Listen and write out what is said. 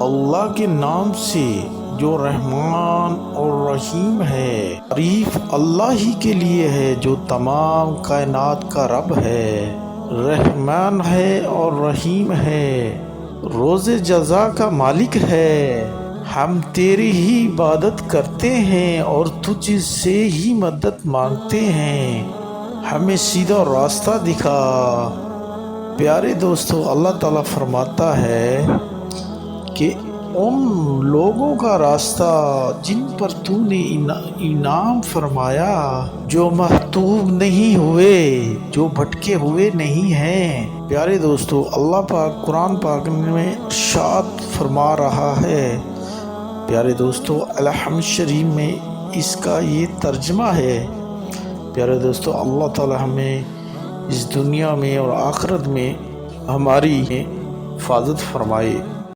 اللہ کے نام سے جو رحمان اور رحیم ہے۔ تعریف اللہ ہی کے لیے ہے جو تمام کائنات کا رب ہے، رحمان ہے اور رحیم ہے، روز جزا کا مالک ہے۔ ہم تیری ہی عبادت کرتے ہیں اور تجھ سے ہی مدد مانگتے ہیں، ہمیں سیدھا راستہ دکھا۔ پیارے دوستو، اللہ تعالیٰ فرماتا ہے کہ ان لوگوں کا راستہ جن پر تو نے انعام فرمایا، جو محتوب نہیں ہوئے، جو بھٹکے ہوئے نہیں ہیں۔ پیارے دوستو، اللہ پاک قرآن پاک میں ارشاد فرما رہا ہے، پیارے دوستو الحمد شریف میں اس کا یہ ترجمہ ہے۔ پیارے دوستو، اللہ تعالی ہمیں اس دنیا میں اور آخرت میں ہماری حفاظت فرمائے۔